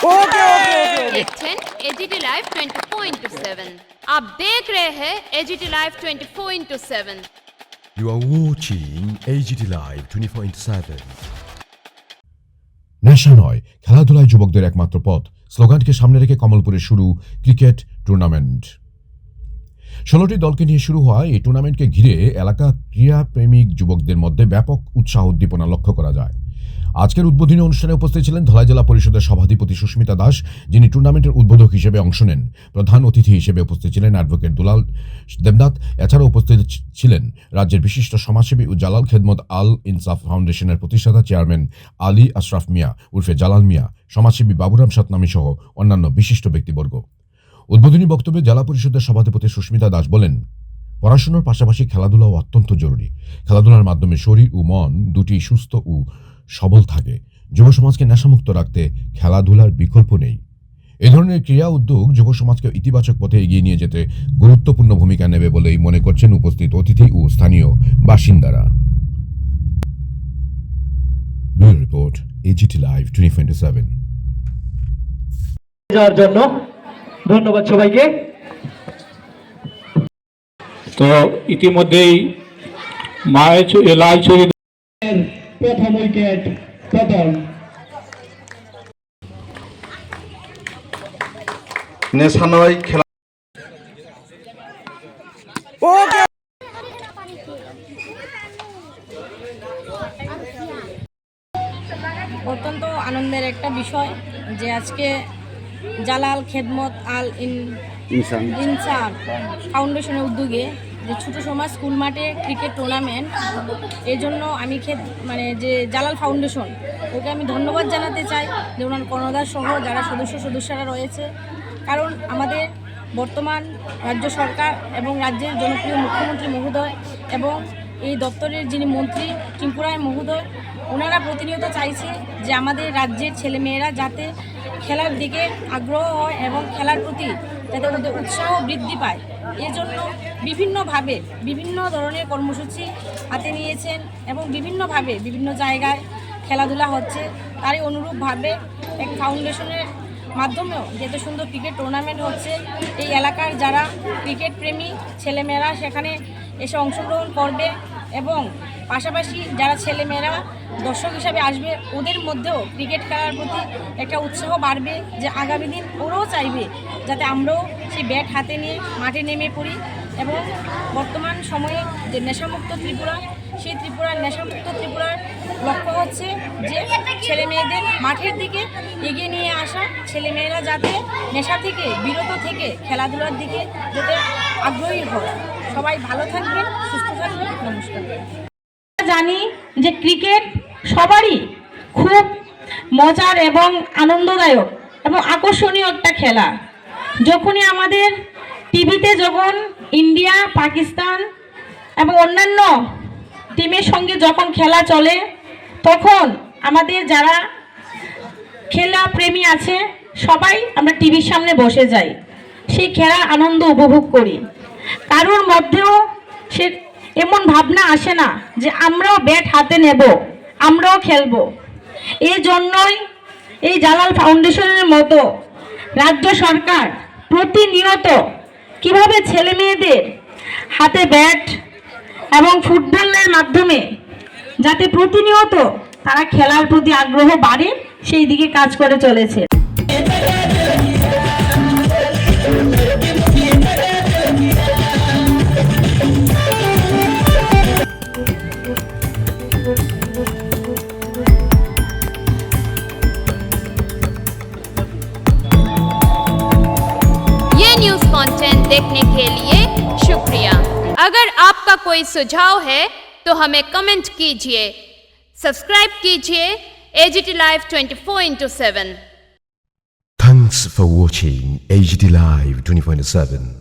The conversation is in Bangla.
ओके ओके ओके देखें एजीटी लाइव 24/7। आप देख रहे हैं AGT live 24/7। You are watching AGT Live 24/7. নেশা নয়, খেলাধুলায় যুবকদের একমাত্র পথ স্লোগানকে সামনে রেখে কমলপুরে শুরু ক্রিকেট টুর্নামেন্ট। 16টি দলকে নিয়ে শুরু হওয়া এই টুর্নামেন্টকে ঘিরে এলাকা ক্রীড়াপ্রেমিক যুবকদের মধ্যে ব্যাপক উৎসাহ উদ্দীপনা লক্ষ্য করা যায়। আজকের উদ্বোধনী অনুষ্ঠানে উপস্থিত ছিলেন ধলাই জেলা পরিষদের সভাধিপতি সুস্মিতা দাস, যিনি টুর্নামেন্টের উদ্বোধক হিসেবে অংশ নেন। প্রধান অতিথি হিসেবে উপস্থিত ছিলেন অ্যাডভোকেট দুলাল দেবনাথ। এছাড়াও উপস্থিত ছিলেন রাজ্যের বিশিষ্ট সমাজসেবী ও জালাল খেদমত আল ইনসাফ ফাউন্ডেশনের প্রতিষ্ঠাতা চেয়ারম্যান আলী আশরাফ মিয়া উর্ফে জালাল মিয়া, সমাজসেবী বাবুরাম সাতনামী সহ অন্যান্য বিশিষ্ট ব্যক্তিবর্গ। উদ্বোধনী বক্তব্যে জেলা পরিষদের সভাধিপতি সুস্মিতা দাস বলেন, পড়াশোনার পাশাপাশি খেলাধুলাও অত্যন্ত জরুরি। খেলাধুলার মাধ্যমে শরীর ও মন দুটি সুস্থ ও সবল থাকে। যুব সমাজকে নেশামুক্ত রাখতে খেলাধুলার বিকল্প নেই। এ ধরনের ক্রীড়া উদ্যোগ যুব সমাজকে ইতিবাচক পথে এগিয়ে নিয়ে যেতে গুরুত্বপূর্ণ ভূমিকা নেবে বলেই মনে করছেন উপস্থিত অতিথি ও স্থানীয় বাসিন্দারা। Bureau report, AGT live 24/7। যাওয়ার জন্য ধন্যবাদ সবাইকে। তো ইতিমধ্যেই লালচুরি প্রথম উইকেট পতন। নেশা নয়, খেলা ওকে অত্যন্ত আনন্দের একটা বিষয় যে আজকে জালাল খেদমত আল ইনসাফ ফাউন্ডেশনের উদ্যোগে যে ছোট সমাজ স্কুল মাঠে ক্রিকেট টুর্নামেন্ট, এই জন্য আমি যে জালাল ফাউন্ডেশন ওকে আমি ধন্যবাদ জানাতে চাই যে ওনার কর্ণধার সহ যারা সদস্যরা রয়েছে। কারণ আমাদের বর্তমান রাজ্য সরকার এবং রাজ্যের জনপ্রিয় মুখ্যমন্ত্রী মহোদয় এবং এই দপ্তরের যিনি মন্ত্রী টিঙ্কু রায় মহোদয়, ওনারা প্রতিনিয়ত চাইছে যে আমাদের রাজ্যের ছেলেমেয়েরা যাতে খেলার দিকে আগ্রহ হয় এবং খেলার প্রতি যাতে ওদের উৎসাহ বৃদ্ধি পায়। এজন্য বিভিন্নভাবে বিভিন্ন ধরনের কর্মসূচি হাতে নিয়েছেন এবং বিভিন্নভাবে বিভিন্ন জায়গায় খেলাধুলা হচ্ছে। তারই অনুরূপভাবে এক ফাউন্ডেশনের মাধ্যমেও যেতে সুন্দর ক্রিকেট টুর্নামেন্ট হচ্ছে। এই এলাকার যারা ক্রিকেট প্রেমী ছেলেমেয়েরা সেখানে এসে অংশগ্রহণ করবে এবং পাশাপাশি যারা ছেলেমেয়েরা দর্শক হিসাবে আসবে ওদের মধ্যেও ক্রিকেট খেলার প্রতি একটা উৎসাহ বাড়বে, যে আগামী দিন ওরাও চাইবে যাতে আমরাও সেই ব্যাট হাতে নিয়ে মাঠে নেমে পড়ি। এবং বর্তমান সময়ে যে নেশামুক্ত ত্রিপুরা, সেই নেশামুক্ত ত্রিপুরার লক্ষ্য হচ্ছে যে ছেলে মেয়েদের মাঠের দিকে এগিয়ে নিয়ে আসা, ছেলেমেয়েরা যাতে নেশা থেকে বিরত থেকে খেলাধুলার দিকে যাতে আগ্রহী হয়। সবাই ভালো থাকবেন, সুস্থ থাকবেন। নমস্কার। জানি যে ক্রিকেট সবারই খুব মজার এবং আনন্দদায়ক এবং আকর্ষণীয় একটা খেলা। যখনই আমাদের টিভিতে যখন ইন্ডিয়া, পাকিস্তান এবং অন্যান্য টিমের সঙ্গে যখন খেলা চলে, তখন আমাদের যারা খেলা প্রেমী আছে সবাই আমরা টিভির সামনে বসে যাই, সেই খেলার আনন্দ উপভোগ করি। কারোর মধ্যেও সে এমন ভাবনা আসে না যে আমরাও ব্যাট হাতে নেব, আমরাও খেলবো। এই জন্যই এই জালাল ফাউন্ডেশনের মতো রাজ্য সরকার প্রতিনিয়ত কিভাবে ছেলে মেয়েদের হাতে ব্যাট এবং ফুটবলের মাধ্যমে যাতে প্রতিনিয়ত তারা খেলার প্রতি আগ্রহ বাড়ে, সেই দিকে কাজ করে চলেছে। न्यूज़ कंटेंट देखने के लिए शुक्रिया। अगर आपका कोई सुझाव है तो हमें कमेंट कीजिए, सब्सक्राइब कीजिए AGT Live 24/7। Thanks for watching AGT Live 24/7.